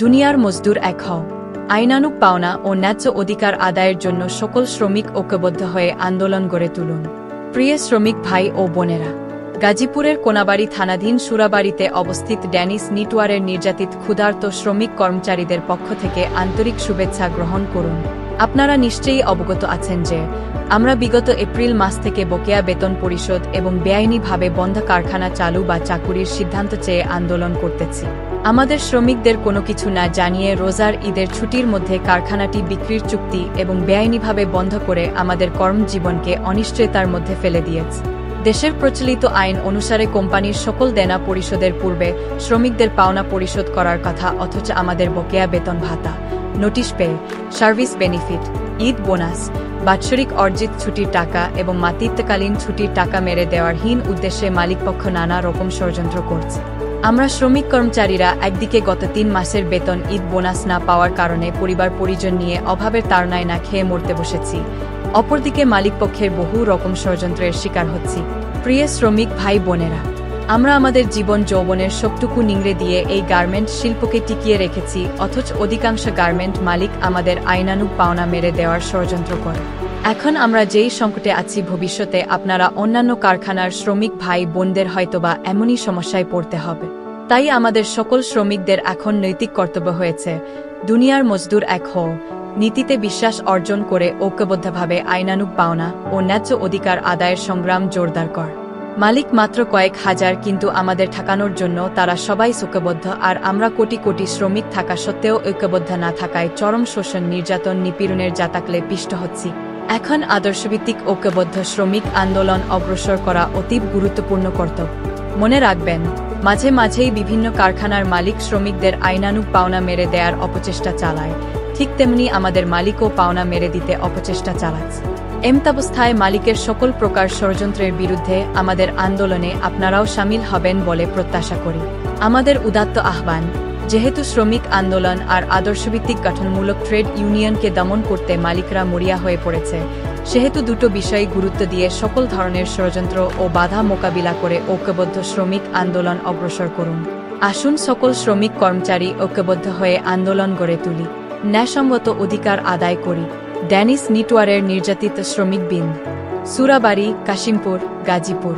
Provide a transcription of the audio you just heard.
দুনিয়ার মজদুর এক হও। আইনানুগ পাওনা ও ন্যায্য অধিকার আদায়ের জন্য সকল শ্রমিক ঐক্যবদ্ধ হয়ে আন্দোলন গড়ে তুলুন। প্রিয় শ্রমিক ভাই ও বোনেরা, গাজীপুরের কোনাবাড়ি থানাধীন সুরাবাড়িতে অবস্থিত ড্যানিস নিটওয়ারের নির্যাতিত ক্ষুধার্ত শ্রমিক কর্মচারীদের পক্ষ থেকে আন্তরিক শুভেচ্ছা গ্রহণ করুন। আপনারা নিশ্চয়ই অবগত আছেন যে আমরা বিগত এপ্রিল মাস থেকে বকেয়া বেতন পরিশোধ এবং বেআইনিভাবে বন্ধ কারখানা চালু বা চাকুরির সিদ্ধান্ত চেয়ে আন্দোলন করতেছি। আমাদের শ্রমিকদের কোনো কিছু না জানিয়ে রোজার ঈদের ছুটির মধ্যে কারখানাটি বিক্রির চুক্তি এবং বেআইনিভাবে বন্ধ করে আমাদের কর্মজীবনকে অনিশ্চয়তার মধ্যে ফেলে দিয়েছে। দেশের প্রচলিত আইন অনুসারে কোম্পানির সকল দেনা পরিশোধের পূর্বে শ্রমিকদের পাওনা পরিশোধ করার কথা, অথচ আমাদের বকেয়া বেতন ভাতা, notice pay, service benefit, Eid bonus, বাৎসরিক অর্জিত ছুটির টাকা এবং মাতৃত্বকালীন ছুটির টাকা মেরে দেওয়ার হীন উদ্দেশ্যে মালিকপক্ষ নানা রকম ষড়যন্ত্র করছে। আমরা শ্রমিক কর্মচারীরা একদিকে গত 3 মাসের বেতন, ঈদ বোনাস না পাওয়ার কারণে পরিবার পরিজন নিয়ে অভাবের তাড়নায় না খেয়ে মরতে বসেছি, অপরদিকে মালিকপক্ষের বহু রকম ষড়যন্ত্রের শিকার হচ্ছি। প্রিয় শ্রমিক ভাই বোনেরা, আমরা আমাদের জীবন যৌবনের সবটুকু নিংড়ে দিয়ে এই গার্মেন্ট শিল্পকে টিকিয়ে রেখেছি, অথচ অধিকাংশ গার্মেন্ট মালিক আমাদের আইনানুগ পাওনা মেরে দেওয়ার ষড়যন্ত্র করে। এখন আমরা যেই সংকটে আছি, ভবিষ্যতে আপনারা অন্যান্য কারখানার শ্রমিক ভাই বোনদের হয়তোবা এমনই সমস্যায় পড়তে হবে। তাই আমাদের সকল শ্রমিকদের এখন নৈতিক কর্তব্য হয়েছে দুনিয়ার মজদুর এক হও নীতিতে বিশ্বাস অর্জন করে ঐক্যবদ্ধভাবে আইনানুগ পাওনা ও ন্যায্য অধিকার আদায়ের সংগ্রাম জোরদার কর। মালিক মাত্র কয়েক হাজার, কিন্তু আমাদের ঠেকানোর জন্য তারা সবাই ঐক্যবদ্ধ, আর আমরা কোটি কোটি শ্রমিক থাকা সত্ত্বেও ঐক্যবদ্ধ না থাকায় চরম শোষণ, নির্যাতন, নিপীড়নের জাতাকলে পিষ্ট হচ্ছি। এখন আদর্শভিত্তিক ঐক্যবদ্ধ শ্রমিক আন্দোলন অগ্রসর করা অতীব গুরুত্বপূর্ণ কর্তব্য। মনে রাখবেন, মাঝে মাঝেই বিভিন্ন কারখানার মালিক শ্রমিকদের আইনানুগ পাওনা মেরে দেওয়ার অপচেষ্টা চালায়, ঠিক তেমনি আমাদের মালিকও পাওনা মেরে দিতে অপচেষ্টা চালাচ্ছে। এমতাবস্থায় মালিকের সকল প্রকার ষড়যন্ত্রের বিরুদ্ধে আমাদের আন্দোলনে আপনারাও সামিল হবেন বলে প্রত্যাশা করি। আমাদের উদাত্ত আহ্বান, যেহেতু শ্রমিক আন্দোলন আর আদর্শভিত্তিক গঠনমূলক ট্রেড ইউনিয়নকে দমন করতে মালিকরা মরিয়া হয়ে পড়েছে, সেহেতু দুটো বিষয়ে গুরুত্ব দিয়ে সকল ধরনের ষড়যন্ত্র ও বাধা মোকাবিলা করে ঐক্যবদ্ধ শ্রমিক আন্দোলন অগ্রসর করুন। আসুন সকল শ্রমিক কর্মচারী ঐক্যবদ্ধ হয়ে আন্দোলন গড়ে তুলি, ন্যায়সঙ্গত অধিকার আদায় করি। ড্যানিস নিটওয়ারের নির্যাতিত শ্রমিকবৃন্দ, সুরাবাড়ি, কাশিমপুর, গাজীপুর।